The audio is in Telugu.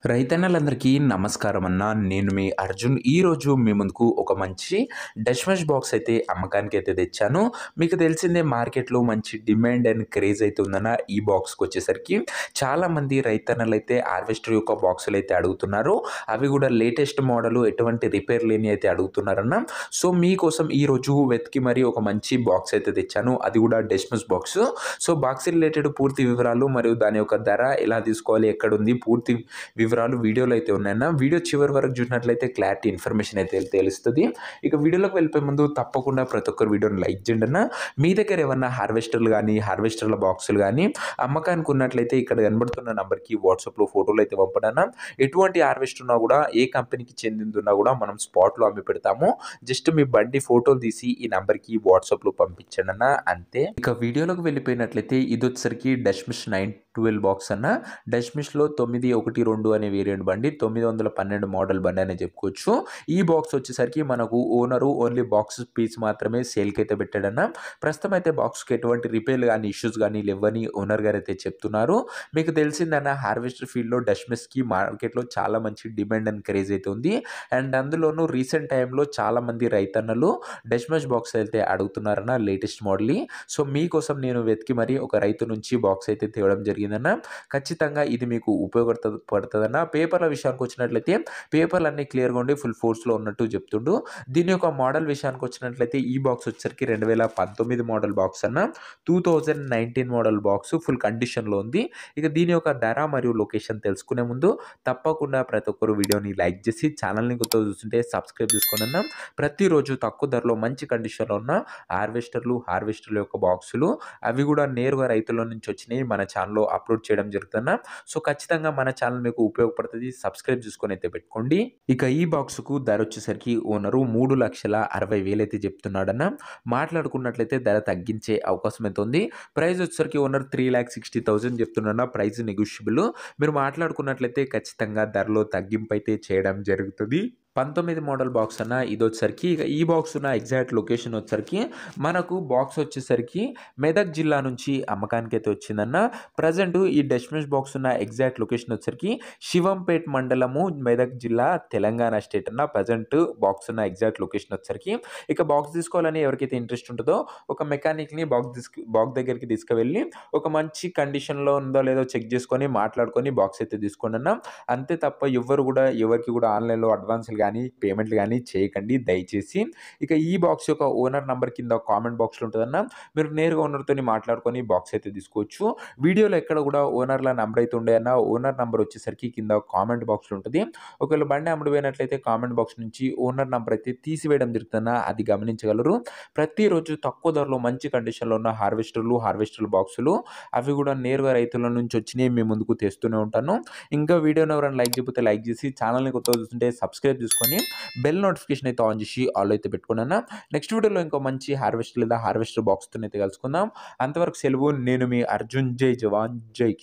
రైతన్నలందరికీ నమస్కారం అన్న. నేను మీ అర్జున్. ఈరోజు మీ ముందుకు ఒక మంచి డష్‌మెష్ బాక్స్ అయితే అమ్మకానికి అయితే తెచ్చాను. మీకు తెలిసిందే మార్కెట్‌లో మంచి డిమాండ్ అండ్ క్రేజ్ అయితే ఉందన్న ఈ బాక్స్‌కొచ్చేసరికి. చాలామంది రైతన్నలైతే హార్వెస్టర్ యొక్క బాక్సులైతే అడుగుతున్నారు. అవి కూడా లేటెస్ట్ మోడలు ఎటువంటి రిపేర్ లేనియి అయితే అడుగుతున్నారన్న. సో, మీకోసం ఈరోజు వెతికి మరీ ఒక మంచి బాక్స్ అయితే తెచ్చాను. అది కూడా డష్‌మెష్ బాక్సు. సో, బాక్స్ రిలేటెడ్ పూర్తి వివరాలు మరియు దాని యొక్క ధర ఎలా తీసుకోవాలి, ఎక్కడుంది, పూర్తి వివరాలు వీడియోలో అయితే ఉన్నాయన్న. వీడియో చివరి వరకు చూసినట్లయితే క్లారిటీ ఇన్ఫర్మేషన్ అయితే తెలుస్తది. ఇక వీడియోలోకి వెళ్ళిపోయే ముందు తప్పకుండా ప్రతి ఒక్కరు వీడియోని లైక్ చేయండి అన్న. మీ దగ్గర ఏమన్నా హార్వెస్టర్లు గానీ, హార్వెస్టర్ల బాక్సులు గానీ అమ్మకానికి ఉన్నట్లయితే ఇక్కడ కనబడుతున్న నంబర్‌కి వాట్సాప్‌లో ఫోటోలు అయితే పంపండి అన్న. ఎటువంటి హార్వెస్టర్ ఉన్నా కూడా, ఏ కంపెనీకి చెందిందున్నా కూడా మనం స్పాట్‌లో అమ్మి పెడతాము. జస్ట్ మీ బండి ఫోటోలు తీసి ఈ నంబర్‌కి వాట్సాప్‌లో పంపించండి అన్న, అంతే. ఇక వీడియోలోకి వెళ్ళిపోయినట్లయితే ఇదొచ్చేసరికి డష్‌మిష్ 912 బాక్స్ అన్న. డష్‌మిష్‌లో 912 అనే వేరియంట్ బండి 912 మోడల్ బండి అనే చెప్పుకోవచ్చు. ఈ బాక్స్ వచ్చేసరికి మనకు ఓనరు ఓన్లీ బాక్స్ పీస్ మాత్రమే సేల్‌కి అయితే పెట్టాడన్న. ప్రస్తుతం అయితే బాక్స్‌కి ఎటువంటి రిపేర్లు గానీ, ఇష్యూస్ గానీ లేవని ఓనర్ గారైతే చెప్తున్నారు. మీకు తెలిసిందన్న హార్వెస్టర్ ఫీల్డ్‌లో డష్‌మిష్‌కి మార్కెట్‌లో చాలా మంచి డిమాండ్ అండ్ క్రేజ్ అయితే ఉంది. అండ్ అందులోనూ రీసెంట్ టైమ్‌లో చాలామంది రైతన్నలు డష్‌మెష్ బాక్స్ అయితే అడుగుతున్నారన్న లేటెస్ట్ మోడల్‌ని. సో, మీకోసం నేను వెతికి మరి ఒక రైతు నుంచి బాక్స్ అయితే తేవడం జరిగిందన్న. ఖచ్చితంగా ఇది మీకు పడతదన్న. పేపర్ల విషయానికొచ్చినట్లయితే పేపర్‌లన్నీ క్లియర్‌గా ఉండి ఫుల్ ఫోర్స్‌లో ఉన్నట్టు చెప్తుండు. దీని యొక్క మోడల్ విషయానికొచ్చినట్లయితే ఈ బాక్స్ వచ్చేసరికి 2019 మోడల్ బాక్స్ అన్న. 2019 మోడల్ బాక్స్ ఫుల్ కండిషన్‌లో ఉంది. ఇక దీని యొక్క ధర మరియు లొకేషన్ తెలుసుకునే ముందు తప్పకుండా ప్రతి ఒక్కరు వీడియోని లైక్ చేసి ఛానల్‌ని కొత్తగా చూస్తుంటే సబ్స్క్రైబ్ చేసుకోండన్న. ప్రతిరోజు తక్కువ ధరలో మంచి కండిషన్‌లో ఉన్న హార్వెస్టర్ల యొక్క బాక్సులు అవి కూడా నేరుగా రైతుల నుంచి వచ్చినయి మన ఛానల్‌లో అప్‌లోడ్ చేయడం జరుగుతుందన్న. సో, ఖచ్చితంగా మన ఛానల్ మీకు ఉపయోగపడుతది. సబ్స్క్రైబ్ చేసుకొనైతే పెట్టుకోండి. ఇక ఈ బాక్స్‌కు ధరొచ్చేసరికి ఓనరు 3,60,000 అయితే చెప్తున్నాడన్న. మాట్లాడుకున్నట్లయితే ధర తగ్గించే అవకాశం అయితే ఉంది. ప్రైస్ వచ్చేసరికి ఓనర్ 3,60,000 చెప్తున్నాడన్న. Price negotiable. మీరు మాట్లాడుకున్నట్లయితే ఖచ్చితంగా ధరలో తగ్గింపైతే చేయడం జరుగుతది. 19 మోడల్ బాక్స్ అన్న ఇదొచ్చేసరికి ఇక ఈ బాక్స్ ఉన్న ఎగ్జాక్ట్ లొకేషన్ వచ్చేసరికి మనకు బాక్స్ వచ్చేసరికి మెదక్ జిల్లా నుంచి అమ్మకానికైతే వచ్చిందన్న. ప్రెజెంట్ ఈ డష్‌మెష్ బాక్స్ ఉన్న ఎగ్జాక్ట్ లొకేషన్ వచ్చేసరికి శివంపేట్ మండలము, మెదక్ జిల్లా, తెలంగాణ స్టేట్ అన్న. ప్రెజెంట్ బాక్స్ ఉన్న ఎగ్జాక్ట్ లొకేషన్ వచ్చేసరికి ఇక బాక్స్ తీసుకోవాలని ఎవరికైతే ఇంట్రెస్ట్ ఉంటదో ఒక మెకానిక్‌ని బాక్స్ దగ్గరికి తీసుకువెళ్ళి ఒక మంచి కండిషన్‌లో ఉందో లేదో చెక్ చేసుకొని మాట్లాడుకొని బాక్స్ అయితే తీసుకోండన్న. అంతే తప్ప ఎవ్వరు కూడా ఎవరికీ కూడా ఆన్‌లైన్‌లో అడ్వాన్స్‌లు గానీ, పేమెంట్‌లు గానీ చేయకండి దయచేసి. ఇక ఈ బాక్స్ యొక్క ఓనర్ నంబర్ కింద కామెంట్ బాక్స్‌లో ఉంటదన్న. మీరు నేరుగా ఓనర్‌తోని మాట్లాడుకొని బాక్స్ అయితే తీసుకోవచ్చు. వీడియోలో ఎక్కడ కూడా ఓనర్‌ల నంబర్ అయితే ఉండయన్న. ఓనర్ నంబర్ వచ్చేసరికి కింద కామెంట్ బాక్స్‌లో ఉంటది. ఒకవేళ బండి అమ్ముడుపోయినట్లయితే కామెంట్ బాక్స్ నుంచి ఓనర్ నంబర్ అయితే తీసివేయడం జరుగుతుందన్న. అది గమనించగలరు. ప్రతిరోజు తక్కువ ధరలో మంచి కండిషన్‌లో ఉన్న హార్వెస్టర్ల బాక్సులు అవి కూడా నేరుగా రైతుల నుంచి వచ్చినయి మీ ముందుకు తెస్తూనే ఉంటాను. ఇంకా వీడియోని ఎవరైనా లైక్ చేయకపోతే లైక్ చేసి ఛానల్‌ని కొత్తగా చూస్తుంటే సబ్స్క్రైబ్ చేసుకొని బెల్ నోటిఫికేషన్ అయితే ఆన్ చేసి ఆల్ అయితే పెట్టుకోండన్న. నెక్స్ట్ వీడియోలో ఇంకో మంచి హార్వెస్టర్ బాక్స్‌తోనైతే కలుసుకుందాం. అంతవరకు సెలవు. నేను మీ అర్జున్. జై జవాన్ జై కిసాన్.